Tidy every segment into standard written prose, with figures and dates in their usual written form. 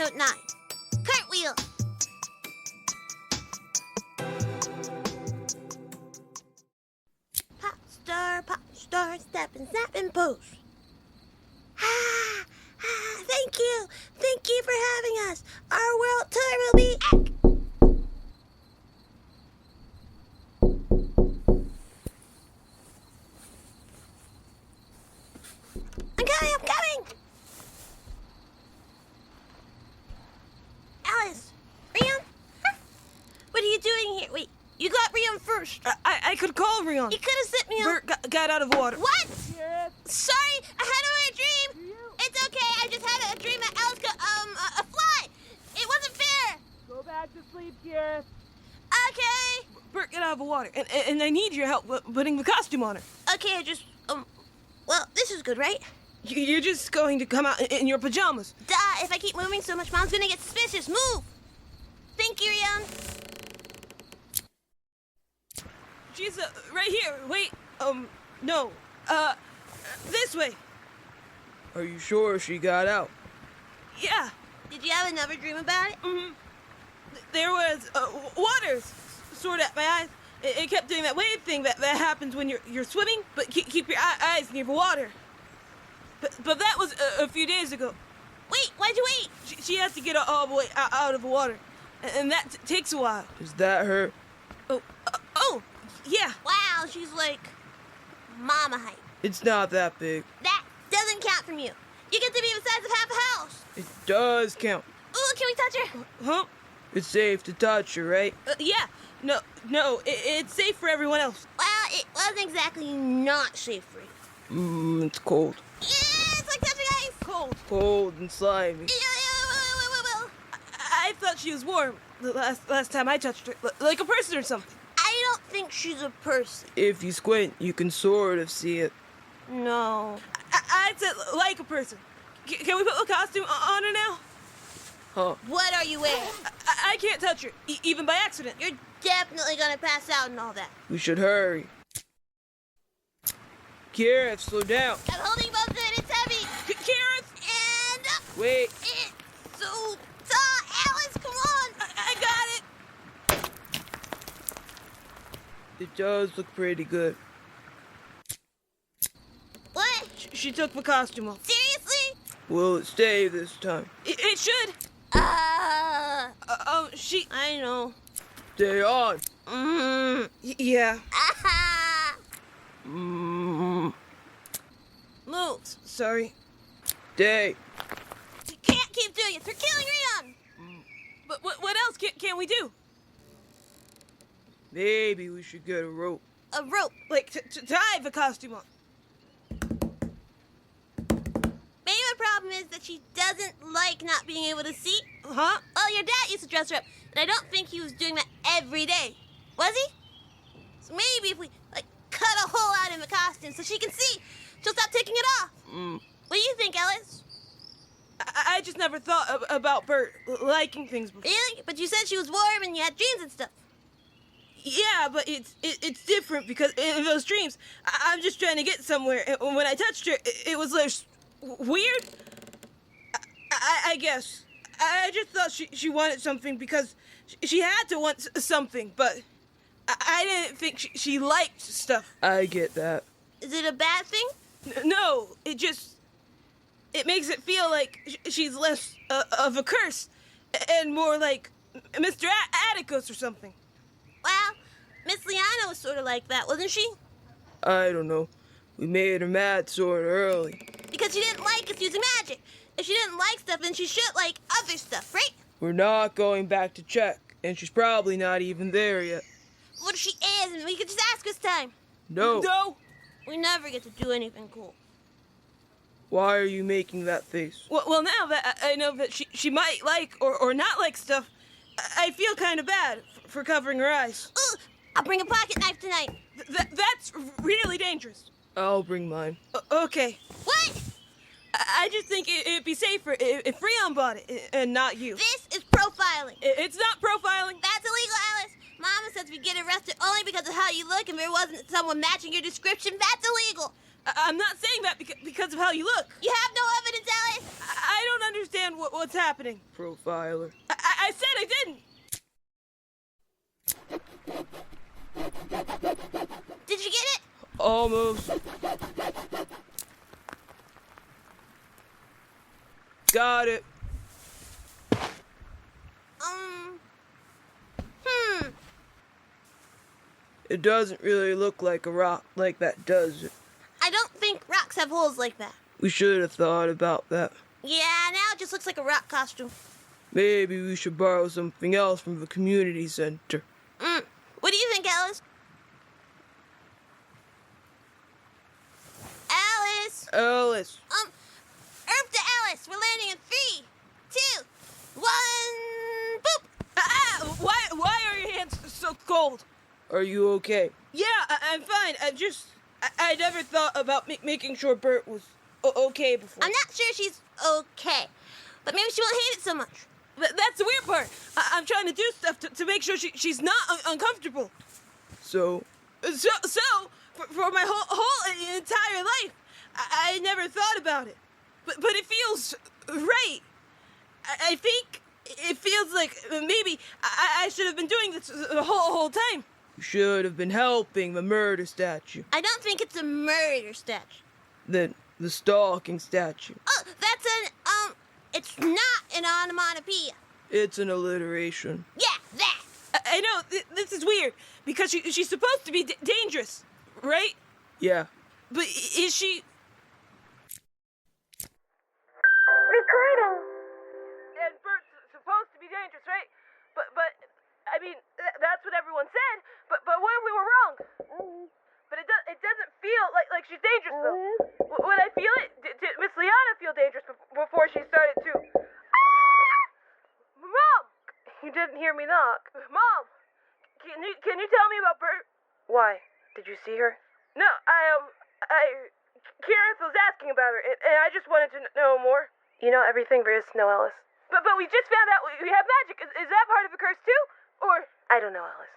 Episode 9. Cartwheel. Pop star, step and snap and pose. Thank you. Thank you for having us. Our world tour will be... I'm coming. Alice, Rion? Huh? What are you doing here? Wait, you got Rion first. I could call Rion. You could have sent me on... Bert got out of water. What? Yes. Sorry, I had a dream. It's okay, I just had a dream that Alice could, a fly. It wasn't fair. Go back to sleep, Gareth. Okay. Bert got out of the water, and I need your help putting the costume on her. Okay, well, this is good, right? You're just going to come out in your pajamas. Duh, if I keep moving so much, Mom's gonna get suspicious. Move. Thank you, Rion. She's right here. Wait, no. This way. Are you sure she got out? Yeah. Did you have another dream about it? Mm-hmm. There was water sort of at my eyes. It kept doing that wave thing that happens when you're swimming, but keep your eyes near the water. But that was a few days ago. Wait, why'd you wait? She has to get all the way out of the water, and that takes a while. Does that hurt? Oh, yeah. Wow, she's like mama height. It's not that big. That doesn't count from you. You get to be the size of half a house. It does count. Ooh, can we touch her? Huh? It's safe to touch her, right? Yeah. No, it's safe for everyone else. Well, it wasn't exactly not safe for you. It's cold. Yeah, it's like touching ice. Cold. Cold and slimy. I thought she was warm the last time I touched her, like a person or something. I don't think she's a person. If you squint, you can sort of see it. No. I said like a person. Can we put the costume on her now? Huh. What are you wearing? I can't touch her, even by accident. You're definitely gonna pass out and all that. We should hurry. Gareth, slow down. I'm holding both of it. It's heavy. Gareth! And up. Wait. It's so tall. Alice, come on. I got it. It does look pretty good. What? She took the costume off. Seriously? Will it stay this time? It should. She... I know. Stay on. Yeah. Move. Sorry. Stay. You can't keep doing it. They're killing Rion. But what else can we do? Maybe we should get a rope. A rope. Like, to tie the costume on. Maybe the problem is that she doesn't like not being able to see. Huh? Well, your dad used to dress her up, and I don't think he was doing that every day. Was he? So maybe if we, cut a hole out in the costume so she can see, she'll stop taking it off. What do you think, Ellis? I just never thought about Bert liking things before. Really? But you said she was warm and you had dreams and stuff. Yeah, but it's different because in those dreams, I'm just trying to get somewhere. And when I touched her, it was like weird. I guess. I just thought she wanted something because she had to want something, but I didn't think she liked stuff. I get that. Is it a bad thing? No, it makes it feel like she's less of a curse and more like Mr. Atticus or something. Well, Miss Liana was sort of like that, wasn't she? I don't know. We made her mad sort of early. Because she didn't like us using magic. If she didn't like stuff, then she should like other stuff, right? We're not going back to check, and she's probably not even there yet. What if she is, and we could just ask this time? No. No. We never get to do anything cool. Why are you making that face? Well, now that I know that she might like or not like stuff, I feel kind of bad for covering her eyes. Ooh, I'll bring a pocket knife tonight. That's really dangerous. I'll bring mine. Okay. What? I just think it'd be safer if Freon bought it and not you. This is profiling. It's not profiling. That's illegal, Alice. Mama says we get arrested only because of how you look, and there wasn't someone matching your description. That's illegal. I'm not saying that because of how you look. You have no evidence, Alice. I I don't understand what's happening. Profiler. I said I didn't. Did you get it? Almost. Got it. It doesn't really look like a rock like that, does it? I don't think rocks have holes like that. We should have thought about that. Yeah, now it just looks like a rock costume. Maybe we should borrow something else from the community center. What do you think, Alice? Alice! Alice. Herb to Alice. We're landing in 3, 2, 1, boop! Why are your hands so cold? Are you okay? Yeah, I'm fine. I never thought about making sure Bert was okay before. I'm not sure she's okay, but maybe she won't hate it so much. That's the weird part. I'm trying to do stuff to make sure she's not uncomfortable. So, for my whole entire life, I never thought about it. But it feels right. I think it feels like maybe I should have been doing this the whole time. you should have been helping the murder statue. I don't think it's a murder statue. Then the stalking statue. Oh, that's it's not an onomatopoeia. It's an alliteration. Yeah, that. I know, this is weird, because she's supposed to be dangerous, right? Yeah. But is she... Recording. And Bert's supposed to be dangerous, right? But I mean, that's what everyone said, but what if we were wrong? But it doesn't feel like she's dangerous, though. When I feel it, did Miss Liana feel dangerous before she started to... Mom! You didn't hear me knock. Mom! Can you tell me about Bert? Why? Did you see her? No, Kirith was asking about her, and I just wanted to know more. You know everything there is to know, Alice. But we just found out we have magic. Is that part of the curse, too? Or... I don't know, Alice.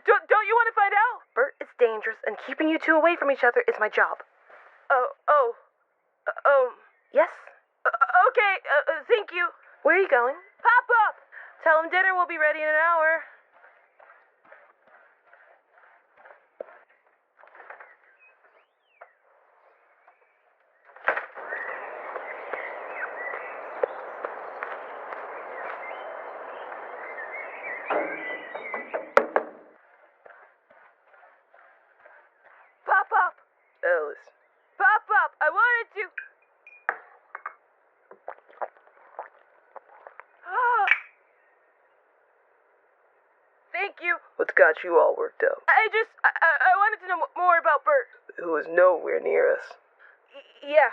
Don't you want to find out? Bert is dangerous, and keeping you two away from each other is my job. Yes? Okay, thank you. Where are you going? Pop up! Tell him dinner will be ready in an hour. Pop up! Alice. Pop up! I wanted to... Thank you. What's got you all worked up? I wanted to know more about Bert. Who is nowhere near us. Yeah.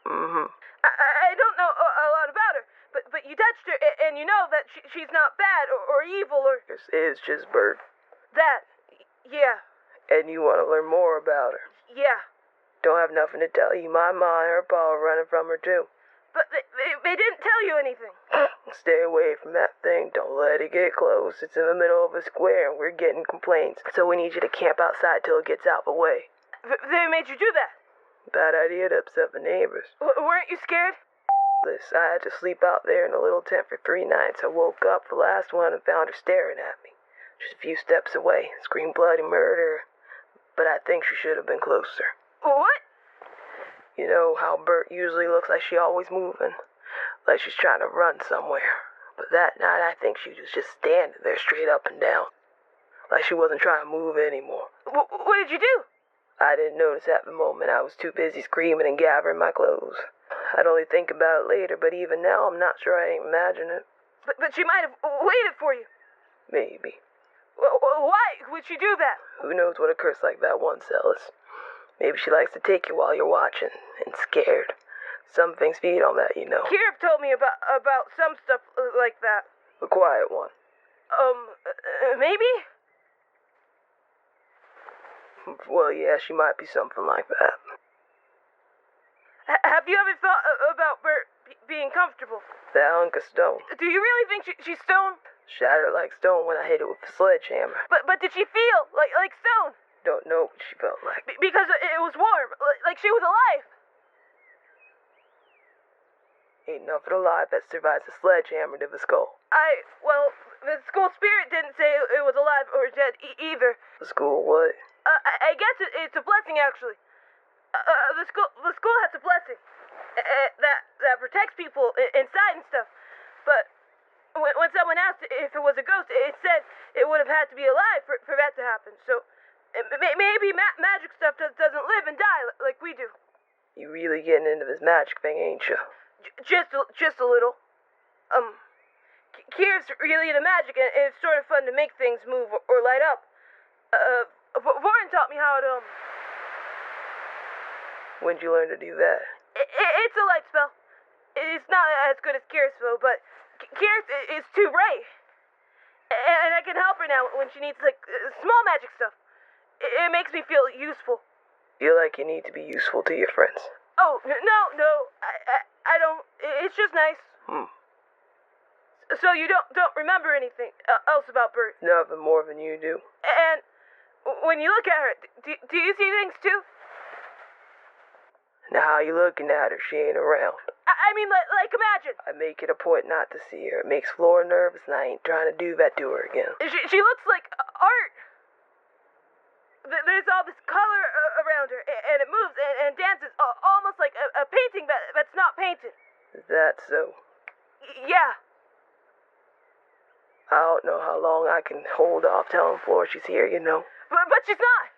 Mm-hmm. I don't know a lot about her, but you touched her, and you know that she's not bad or evil or... This is just Bert. That. Yeah. And you want to learn more about her. Yeah. Don't have nothing to tell you. My ma and her pa are running from her, too. But they didn't tell you anything. Stay away from that thing. Don't let it get close. It's in the middle of a square, and we're getting complaints. So we need you to camp outside till it gets out the way. They made you do that? Bad idea to upset the neighbors. Weren't you scared? Listen, I had to sleep out there in a little tent for 3 nights. I woke up the last one and found her staring at me. Just a few steps away. Screamed bloody murder. But I think she should have been closer. What? You know how Bert usually looks like she always moving? Like she's trying to run somewhere. But that night I think she was just standing there straight up and down. Like she wasn't trying to move anymore. What did you do? I didn't notice at the moment. I was too busy screaming and gathering my clothes. I'd only think about it later, but even now I'm not sure I ain't imagining it. But she might have waited for you. Maybe. Why would she do that? Who knows what a curse like that wants, Alice? Maybe she likes to take you while you're watching and scared. Some things feed on that, you know. Kirith told me about some stuff like that. The quiet one. Maybe? Well, yeah, she might be something like that. Have you ever thought about Bert being comfortable? That hunk of stone. Do you really think she's stone? Shattered like stone when I hit it with the sledgehammer. But did she feel like stone? Don't know what she felt like. Because it was warm, like she was alive. Ain't nothing alive that survives a sledgehammer to the skull. Well, the school spirit didn't say it was alive or dead either. The school what? I guess it's a blessing, actually. The school has a blessing that protects people inside and stuff. But when someone asked if it was a ghost, it said it would have had to be alive for that to happen. So maybe magic stuff doesn't live and die like we do. You really getting into this magic thing, ain't you? Just a little. Kira's really into magic, and it's sort of fun to make things move or light up. Warren taught me how to, When'd you learn to do that? It's a light spell. It's not as good as Kira's spell, but Kira's is too bright. And I can help her now when she needs, like, small magic stuff. It makes me feel useful. Feel like you need to be useful to your friends. Oh, no, I don't. It's just nice. So you don't remember anything else about Bert? Nothing more than you do. And when you look at her, do you see things too? Now how you looking at her? She ain't around. I mean, like imagine. I make it a point not to see her. It makes Flora nervous, and I ain't trying to do that to her again. She looks like art. There's all this color around her, and it moves and dances almost like a painting that's not painted. Is that so? Yeah. I don't know how long I can hold off telling Flora she's here, you know. But she's not.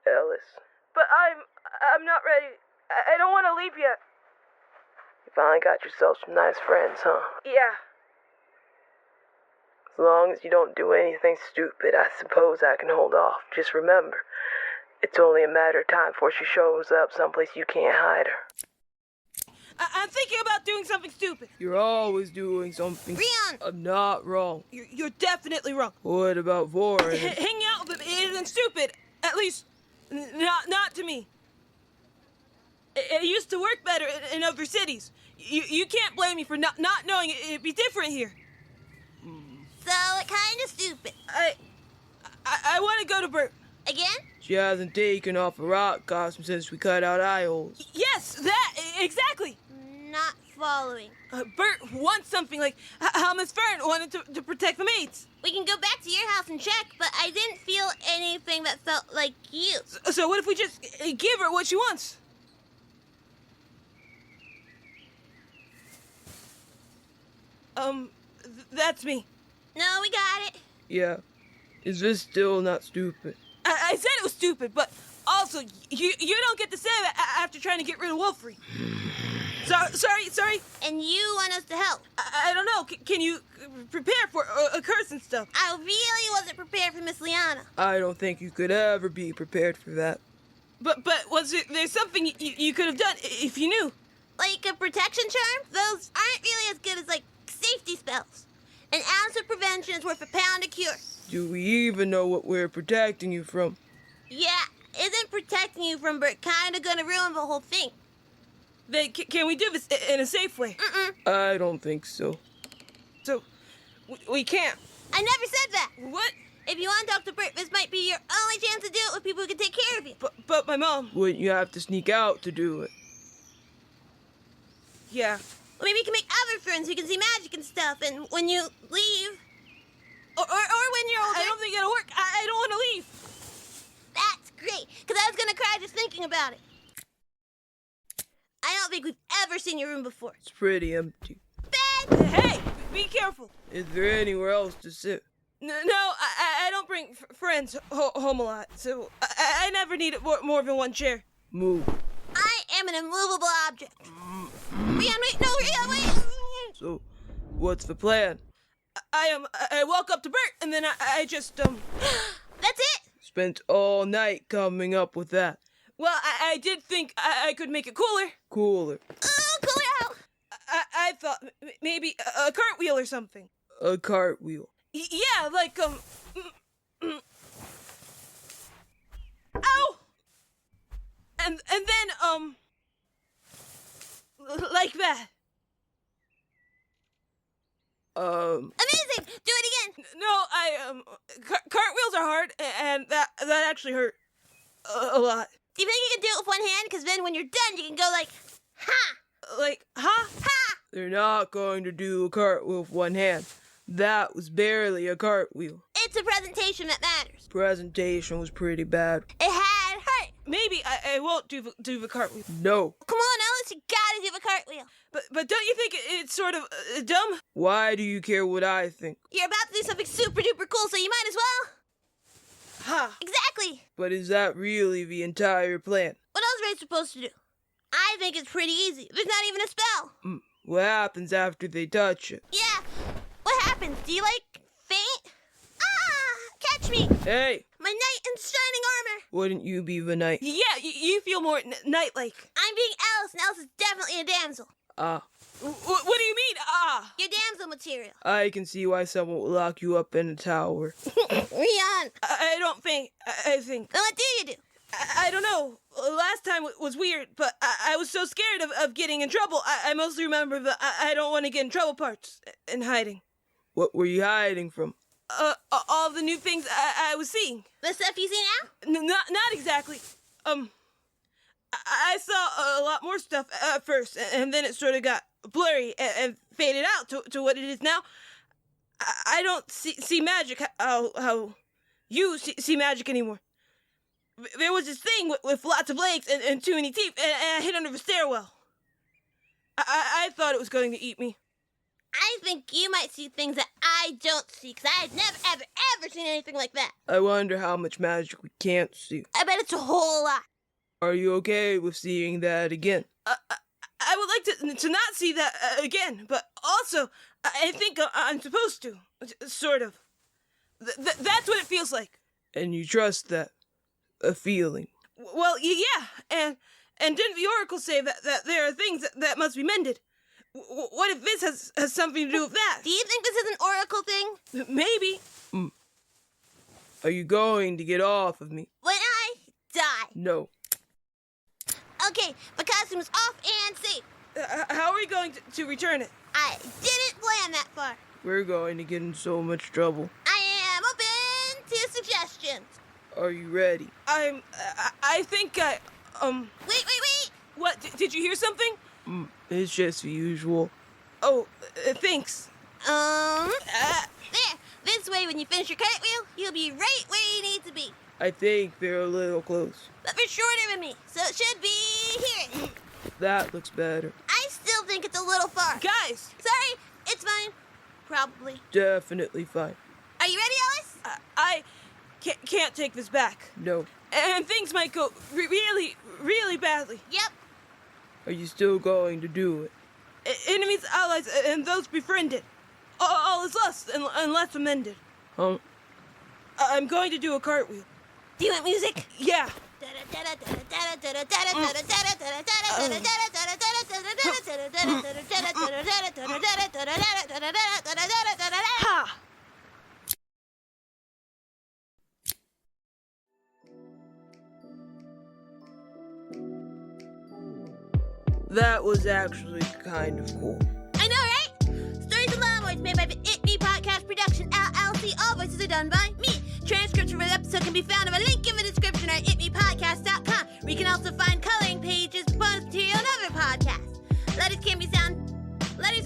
Ellis. But I'm not ready. I don't want to leave yet. You finally got yourself some nice friends, huh? Yeah. As long as you don't do anything stupid, I suppose I can hold off. Just remember, it's only a matter of time before she shows up someplace you can't hide her. I'm thinking about doing something stupid. You're always doing something. Rion! I'm not wrong. You're definitely wrong. What about Voren? Hanging out with him isn't stupid. At least, not to me. It used to work better in other cities. You can't blame me for not knowing it'd be different here. So it kind of stupid. I want to go to Bert. Again? She hasn't taken off a rock costume since we cut out eye holes. Yes, that, exactly. Not following. Bert wants something like how Miss Fern wanted to protect the maids. We can go back to your house and check, but I didn't feel anything that felt like you. So what if we just give her what she wants? That's me. No, we got it. Yeah. Is this still not stupid? I said it was stupid, but also, you don't get to say that after trying to get rid of Wolfrey. Sorry. And you want us to help. I don't know. Can you prepare for a curse and stuff? I really wasn't prepared for Miss Liana. I don't think you could ever be prepared for that. But was there something you could have done if you knew? Like a protection charm? Those aren't really as good as, like, safety spells. An ounce of prevention is worth a pound of cure. Do we even know what we're protecting you from? Yeah, isn't protecting you from Bert kind of gonna ruin the whole thing? Then can we do this in a safe way? I don't think so. So, we can't. I never said that. What? If you want to talk to Bert, this might be your only chance to do it with people who can take care of you. But my mom. Wouldn't you have to sneak out to do it? Yeah. Well, maybe you can make other friends who can see magic and stuff, and when you leave, or when you're older. I don't think it'll work. I don't want to leave. That's great, because I was gonna cry just thinking about it. I don't think we've ever seen your room before. It's pretty empty. Ben! Hey, be careful. Is there anywhere else to sit? No, I don't bring friends home a lot, so I never need more than one chair. Move. I am an immovable object. Rion, wait, no, Rion, wait! So, what's the plan? I walk up to Bert, and then I just, That's it! Spent all night coming up with that. Well, I did think I could make it cooler. Cooler. Oh, cool out! I thought maybe a cartwheel or something. A cartwheel. Yeah, like, ow! And then, like that. Amazing! Do it again! No, cartwheels are hard, and that actually hurt a lot. Do you think you can do it with one hand? Because then when you're done, you can go like, ha! Like, huh? Ha! They're not going to do a cartwheel with one hand. That was barely a cartwheel. It's a presentation that matters. Presentation was pretty bad. It had hurt. Maybe I won't do the cartwheel. No. Come on, Ellis, you gotta do the cartwheel. But don't you think it's sort of dumb? Why do you care what I think? You're about to do something super duper cool, so you might as well. Ha! Exactly. But is that really the entire plan? What else are they supposed to do? I think it's pretty easy. There's not even a spell. What happens after they touch it? Yeah. What happens? Do you, faint? Ah! Catch me! Hey, My knight in shining armor! wouldn't you be the knight? Yeah, you feel more knight-like. I'm being Alice, and Alice is definitely a damsel. Ah, What do you mean? Ah! You're damsel material. I can see why someone would lock you up in a tower. Rian, I don't think. I think. then what do you do? I don't know. Last time was weird, but I was so scared of getting in trouble. I mostly remember the I don't want to get in trouble parts and hiding. What were you hiding from? All the new things I was seeing. The stuff you see now? Not exactly. I saw a lot more stuff at first, and then it sort of got blurry and faded out to what it is now. I don't see magic how you see magic anymore. There was this thing with lots of legs and too many teeth, and I hid under the stairwell. I thought it was going to eat me. I think you might see things that I don't see, because I've never, ever, ever seen anything like that. I wonder how much magic we can't see. I bet it's a whole lot. Are you okay with seeing that again? I would like to not see that again, but also, I think I'm supposed to. Sort of. That's what it feels like. And you trust that? A feeling. Well, yeah, and didn't the Oracle say that there are things that must be mended? What if this has something to do with that? Do you think this is an oracle thing? Maybe. Are you going to get off of me? When I die. No. Okay, the costume's off and safe. How are we going to return it? I didn't plan that far. We're going to get in so much trouble. I am open to suggestions. Are you ready? I think I, Wait. What, did you hear something? It's just the usual. Oh, thanks. There. This way, when you finish your cartwheel, you'll be right where you need to be. I think they're a little close. But they're shorter than me, so it should be here. That looks better. I still think it's a little far. Guys! Sorry, it's fine. Probably. Definitely fine. Are you ready, Alice? I can't take this back. No. And things might go really, really badly. Yep. Are you still going to do it? Enemies, allies, and those befriended. All is lost unless amended. Huh? I'm going to do a cartwheel. Do you want music? Yeah. Ha! That was actually kind of cool. I know, right? Stories of Ylelmore is made by the It Me Podcast Production LLC. All voices are done by me. Transcripts for the episode can be found on a link in the description or at itmepodcast.com, where you can also find coloring pages, bonus material, and other podcasts. Letters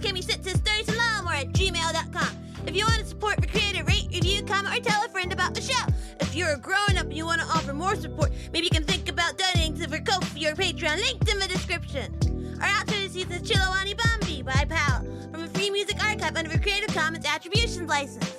can be sent to storiesofylelmore@gmail.com. If you want to support the creator, rate, review, comment, or tell a friend about the show. If you're a grown-up and you want to offer more support, maybe you can think about donating to the Ko-fi or Patreon, linked in the description. Our outro this season is Chilawani Bambi by Pal, from a free music archive under the Creative Commons Attribution License.